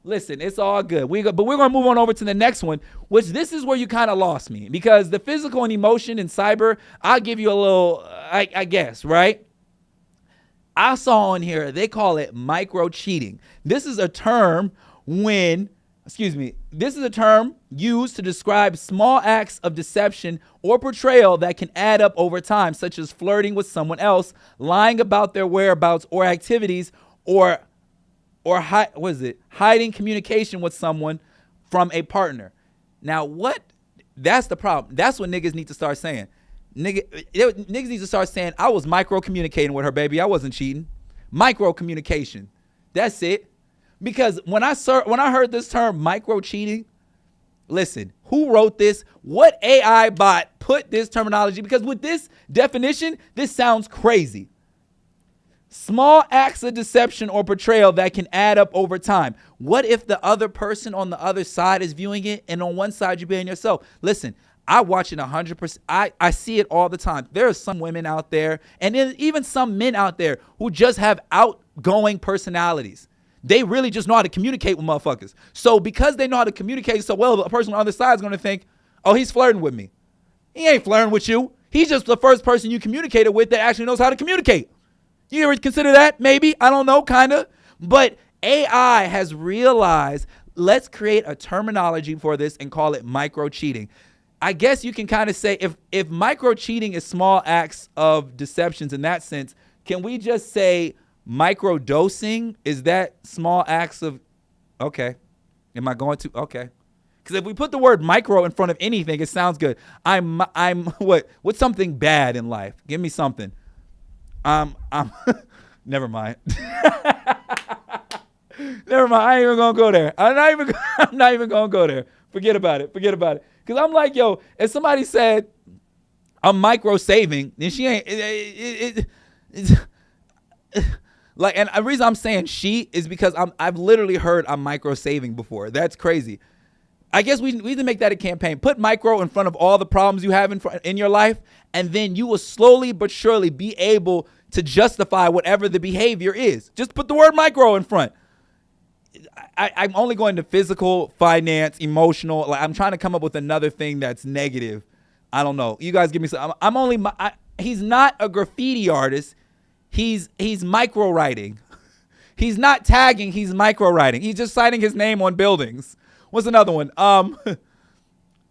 Listen, it's all good. But we're going to move on over to the next one, which this is where you kind of lost me, because the physical and emotion in cyber, I'll give you a little, I guess, right? I saw on here, they call it micro cheating. This is a term used to describe small acts of deception or portrayal that can add up over time, such as flirting with someone else, lying about their whereabouts or activities, or hiding communication with someone from a partner. Now, that's the problem. That's what niggas need to start saying. Niggas need to start saying, I was micro communicating with her, baby. I wasn't cheating. Micro communication. That's it. Because when I heard this term micro cheating, listen, who wrote this? What AI bot put this terminology? Because with this definition, this sounds crazy. Small acts of deception or portrayal that can add up over time. What if the other person on the other side is viewing it, and on one side you're being yourself? Listen, I watch it 100%. I see it all the time. There are some women out there, and even some men out there, who just have outgoing personalities. They really just know how to communicate with motherfuckers. So because they know how to communicate so well, the person on the other side is going to think, oh, he's flirting with me. He ain't flirting with you. He's just the first person you communicated with that actually knows how to communicate. You ever consider that? Maybe. I don't know, kind of. But AI has realized, let's create a terminology for this and call it micro cheating. I guess you can kind of say, if micro cheating is small acts of deceptions in that sense, can we just say micro dosing? Is that small acts of, okay. Am I going to, okay. Because if we put the word micro in front of anything, it sounds good. I'm what's something bad in life? Give me something. I'm never mind. Never mind. I ain't even gonna go there. I'm not even gonna go there. Forget about it. Because I'm like, yo, if somebody said I'm micro saving, then she ain't. Like, and the reason I'm saying she is because I've literally heard I'm micro saving before. That's crazy. I guess we need to make that a campaign. Put micro in front of all the problems you have in your life, and then you will slowly but surely be able to justify whatever the behavior is. Just put the word micro in front. I'm only going to physical, finance, emotional. Like, I'm trying to come up with another thing that's negative. I don't know. You guys give me some. He's not a graffiti artist. He's micro writing. He's not tagging. He's micro writing. He's just signing his name on buildings. What's another one?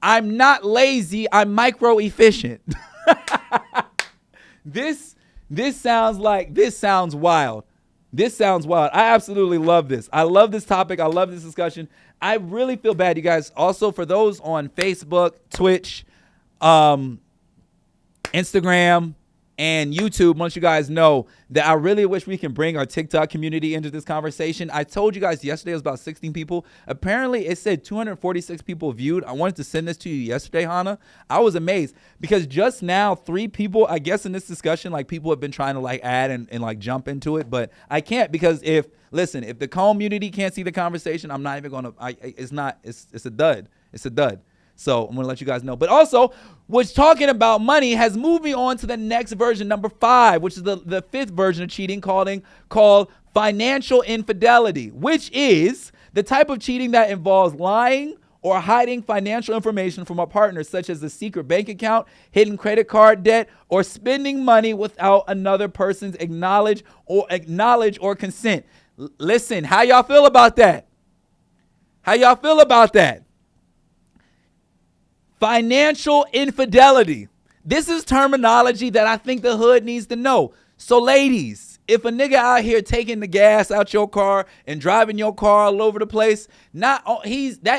I'm not lazy. I'm micro efficient. This sounds wild. This sounds wild. I absolutely love this. I love this topic. I love this discussion. I really feel bad, you guys. Also, for those on Facebook, Twitch, Instagram, and YouTube, once you guys know that I really wish we can bring our TikTok community into this conversation. I told you guys yesterday it was about 16 people. Apparently, it said 246 people viewed. I wanted to send this to you yesterday, Hannah. I was amazed because just now 3 people, I guess in this discussion, like people have been trying to like add and like jump into it, but I can't because if the community can't see the conversation, I'm not even going to, it's a dud. It's a dud. So I'm going to let you guys know. But also, what's talking about money has moved me on to the next version, number 5, which is the 5th version of cheating called financial infidelity, which is the type of cheating that involves lying or hiding financial information from a partner, such as a secret bank account, hidden credit card debt, or spending money without another person's acknowledge or consent. Listen, how y'all feel about that? Financial infidelity. This is terminology that I think the hood needs to know. So ladies, if a nigga out here taking the gas out your car and driving your car all over the place, that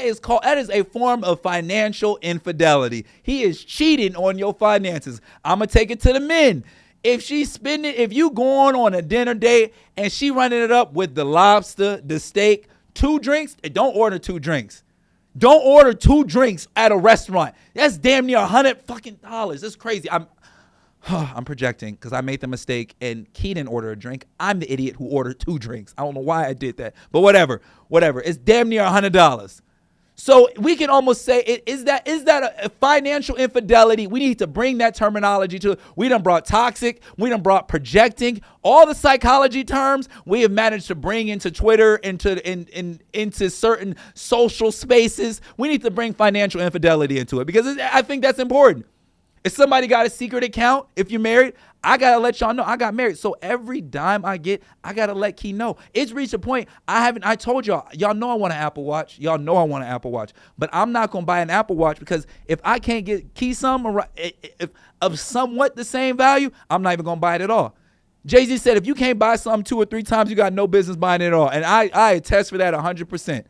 is a form of financial infidelity. He is cheating on your finances. I'm gonna take it to the men. If you going on a dinner date and she running it up with the lobster, the steak, 2 drinks, don't order 2 drinks. Don't order 2 drinks at a restaurant. That's damn near $100 fucking dollars. That's crazy. I'm projecting because I made the mistake and Key didn't order a drink. I'm the idiot who ordered 2 drinks. I don't know why I did that, but whatever. It's damn near $100. So we can almost say, is that a financial infidelity? We need to bring that terminology to it. We done brought toxic. We done brought projecting. All the psychology terms we have managed to bring into Twitter, into certain social spaces. We need to bring financial infidelity into it because I think that's important. If somebody got a secret account, if you're married, I got to let y'all know I got married. So every dime I get, I got to let Key know. It's reached a point I told y'all know I want an Apple Watch. Y'all know I want an Apple Watch. But I'm not going to buy an Apple Watch because if I can't get Key some of somewhat the same value, I'm not even going to buy it at all. Jay-Z said if you can't buy something 2 or 3 times, you got no business buying it at all. And I attest for that 100%.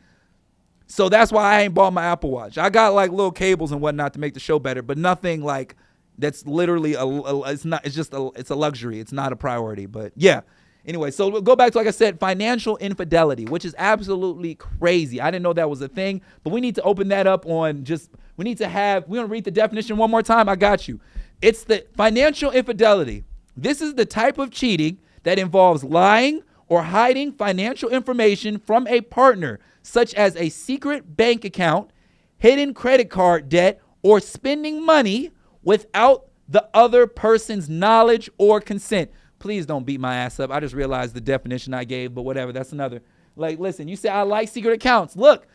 So that's why I ain't bought my Apple Watch. I got like little cables and whatnot to make the show better, but nothing like that's literally it's a luxury. It's not a priority, but yeah. Anyway, so we'll go back to, like I said, financial infidelity, which is absolutely crazy. I didn't know that was a thing, but we need to open that up we're going to read the definition one more time. I got you. It's the financial infidelity. This is the type of cheating that involves lying or hiding financial information from a partner, such as a secret bank account, hidden credit card debt, or spending money without the other person's knowledge or consent. Please don't beat my ass up. I just realized the definition I gave, but whatever. That's another. Like, listen, you say I like secret accounts. Look,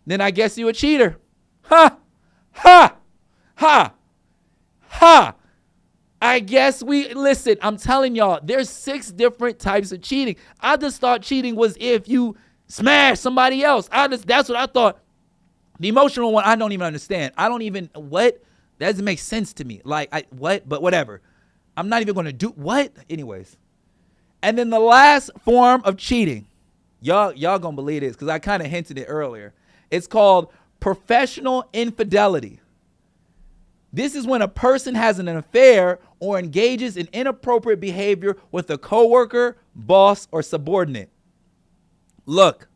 then I guess you a cheater. Ha. I guess listen, I'm telling y'all, there's 6 different types of cheating. I just thought cheating was if you smash somebody else. That's what I thought. The emotional one, I don't even understand. What? That doesn't make sense to me. Like, what? But whatever. I'm not even going to do what? Anyways. And then the last form of cheating, y'all going to believe this because I kind of hinted it earlier. It's called Professional infidelity. This is when a person has an affair or engages in inappropriate behavior with a coworker, boss, or subordinate. Look,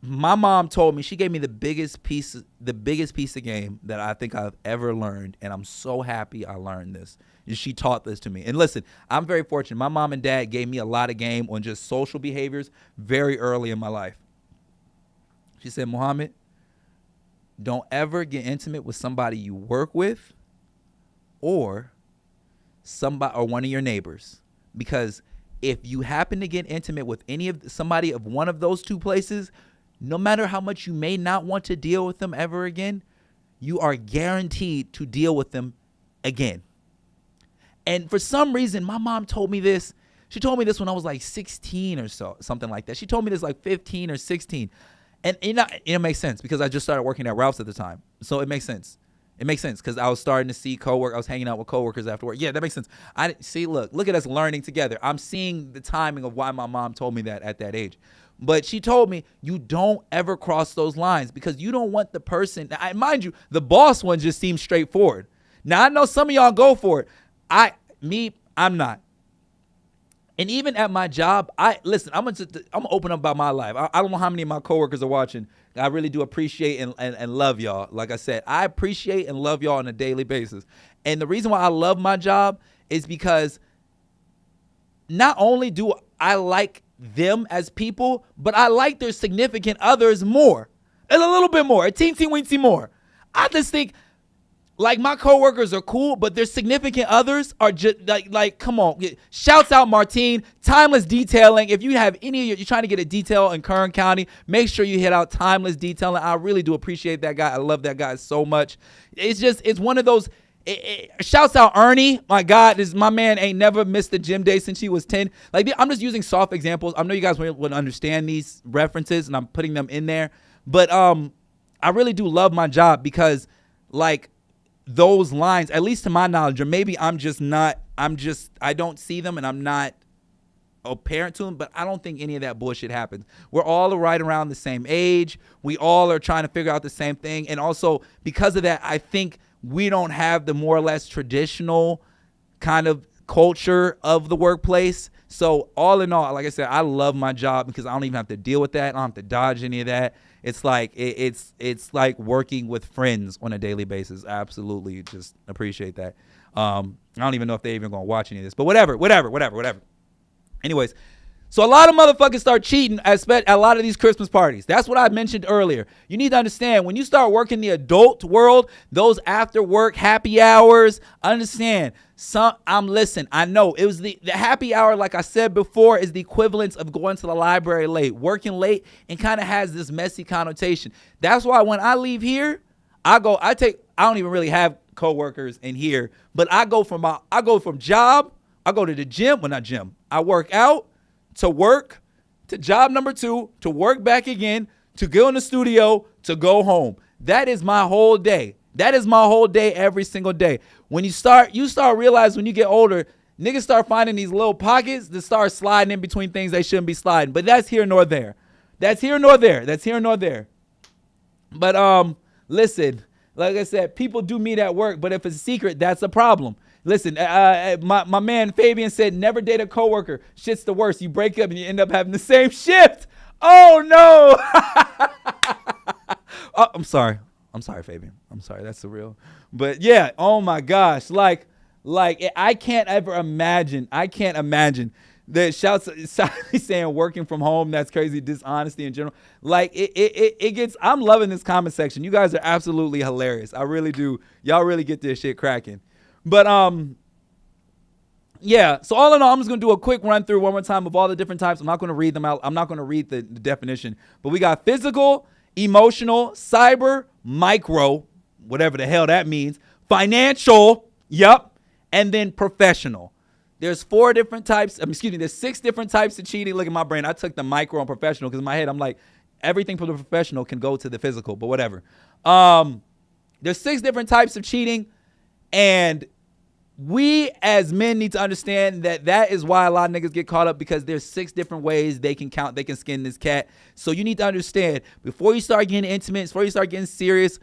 my mom told me, she gave me the biggest piece of game that I think I've ever learned, and I'm so happy I learned this. She taught this to me. And listen, I'm very fortunate. My mom and dad gave me a lot of game on just social behaviors very early in my life. She said, Mohammed, don't ever get intimate with somebody you work with or somebody or one of your neighbors, because if you happen to get intimate with somebody of one of those two places, no matter how much you may not want to deal with them ever again, you are guaranteed to deal with them again. And for some reason, my mom told me this. She told me this when I was like 16 or so, something like that. She told me this like 15 or 16. And it makes sense because I just started working at Ralph's at the time. So it makes sense. It makes sense because I was starting to see I was hanging out with coworkers after work. Yeah, that makes sense. Look at us learning together. I'm seeing the timing of why my mom told me that at that age. But she told me, you don't ever cross those lines because you don't want the person. Now, mind you, the boss one just seems straightforward. Now, I know some of y'all go for it. I'm not. And even at my job, I'm gonna open up about my life. I don't know how many of my coworkers are watching. I really do appreciate and love y'all. Like I said, I appreciate and love y'all on a daily basis. And the reason why I love my job is because not only do I like them as people, but I like their significant others more. A little bit more, a teensy-weensy more. I just think, like, my coworkers are cool, but their significant others are just like, come on. Shouts out Martine, Timeless Detailing. If you have you're trying to get a detail in Kern County, make sure you hit out Timeless Detailing. I really do appreciate that guy. I love that guy so much. It's one of those. Shouts out Ernie. My God, my man ain't never missed a gym day since he was 10. Like, I'm just using soft examples. I know you guys would understand these references, and I'm putting them in there. But I really do love my job because, like, those lines, at least to my knowledge, or maybe I don't see them and I'm not a parent to them, but I don't think any of that bullshit happens. We're all right around the same age. We all are trying to figure out the same thing. And also because of that, I think we don't have the more or less traditional kind of culture of the workplace. So all in all, like I said, I love my job because I don't even have to deal with that. I don't have to dodge any of that. It's like it's like working with friends on a daily basis. Absolutely, just appreciate that. I don't even know if they're even gonna watch any of this, but whatever. Anyways, so a lot of motherfuckers start cheating at a lot of these Christmas parties. That's what I mentioned earlier. You need to understand, when you start working the adult world, those after work happy hours, understand. Listen, I know it was the happy hour, like I said before, is the equivalent of going to the library late. Working late and kind of has this messy connotation. That's why when I leave here, I don't even really have coworkers in here, but I go from job, I go to the gym, well, not gym. I work out, to work, to job number 2, to work back again, to go in the studio, to go home. That is my whole day. That is my whole day every single day. When you start realize when you get older, niggas start finding these little pockets that start sliding in between things they shouldn't be sliding. But that's here nor there. That's here nor there. But listen, like I said, people do meet at work, but if it's a secret, that's a problem. Listen, my man Fabian said, never date a coworker. Shit's the worst. You break up and you end up having the same shift. Oh, no. Oh, I'm sorry, Fabian. I'm sorry. That's surreal. But, yeah, oh, my gosh. Like I can't imagine that shouts saying working from home. That's crazy. Dishonesty in general. Like, it gets – I'm loving this comment section. You guys are absolutely hilarious. I really do. Y'all really get this shit cracking. But yeah, so all in all, I'm just going to do a quick run through one more time of all the different types. I'm not going to read them out. I'm not going to read the definition. But we got physical, emotional, cyber, micro, whatever the hell that means, financial, yep, and then professional. There's 4 different types. There's 6 different types of cheating. Look at my brain. I took the micro and professional because in my head, I'm like, everything from the professional can go to the physical, but whatever. There's 6 different types of cheating. And we as men need to understand that is why a lot of niggas get caught up, because there's 6 different ways they can skin this cat. So you need to understand, before you start getting intimate, before you start getting serious,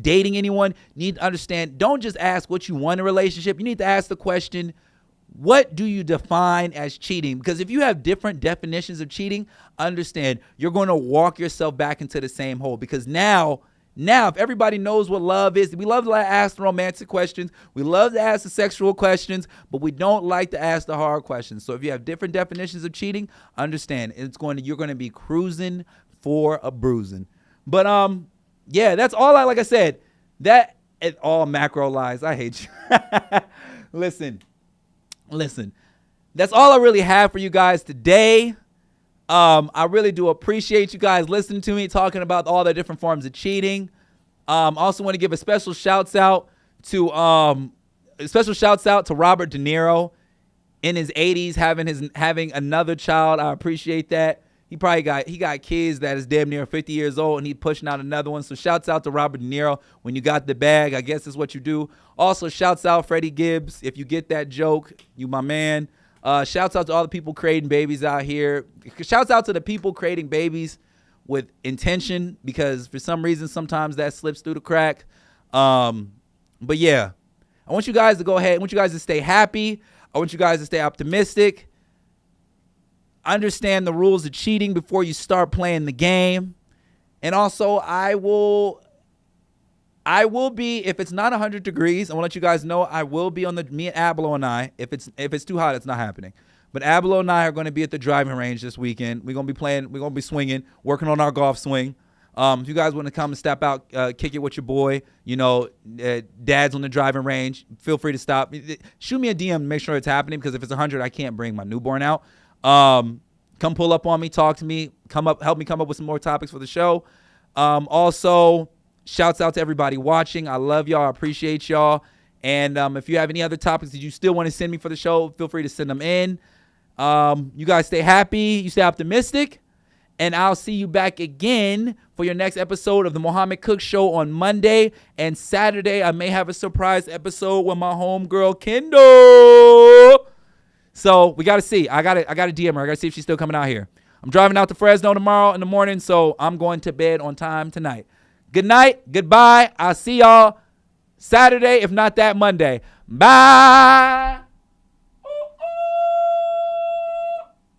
dating anyone, you need to understand, don't just ask what you want in a relationship. You need to ask the question, what do you define as cheating? Because if you have different definitions of cheating, understand you're going to walk yourself back into the same hole. Because now, if everybody knows what love is, we love to ask the romantic questions. We love to ask the sexual questions, but we don't like to ask the hard questions. So if you have different definitions of cheating, understand you're going to be cruising for a bruising. But yeah, that's all like I said, that is all macro lies. I hate you. Listen, that's all I really have for you guys today. I really do appreciate you guys listening to me talking about all the different forms of cheating. Also want to give a special shouts out to Robert De Niro in his 80s having another child. I appreciate that. He got kids that is damn near 50 years old, and he pushing out another one. So shouts out to Robert De Niro. When you got the bag, I guess is what you do. Also shouts out Freddie Gibbs. If you get that joke, you my man. Shouts out to all the people creating babies out here. Shouts out to the people creating babies with intention, because for some reason sometimes that slips through the crack. But yeah, I want you guys to go ahead. I want you guys to stay happy. I want you guys to stay optimistic. Understand the rules of cheating before you start playing the game. And also, I will be, if it's not 100 degrees, I want to let you guys know, I will be me and Abelo and I, if it's too hot, it's not happening. But Abelo and I are going to be at the driving range this weekend. We're going to be swinging, working on our golf swing. If you guys want to come and step out, kick it with your boy, dad's on the driving range, feel free to stop. Shoot me a DM and make sure it's happening, because if it's 100, I can't bring my newborn out. Come pull up on me, talk to me, help me come up with some more topics for the show. Also, shouts out to everybody watching. I love y'all. I appreciate y'all. And if you have any other topics that you still want to send me for the show, feel free to send them in. You guys stay happy. You stay optimistic. And I'll see you back again for your next episode of the Mohammed Cook Show on Monday. And Saturday, I may have a surprise episode with my homegirl, Kendall. So we got to see. I got to DM her. I got to see if she's still coming out here. I'm driving out to Fresno tomorrow in the morning, so I'm going to bed on time tonight. Good night. Goodbye. I'll see y'all Saturday, if not that Monday. Bye.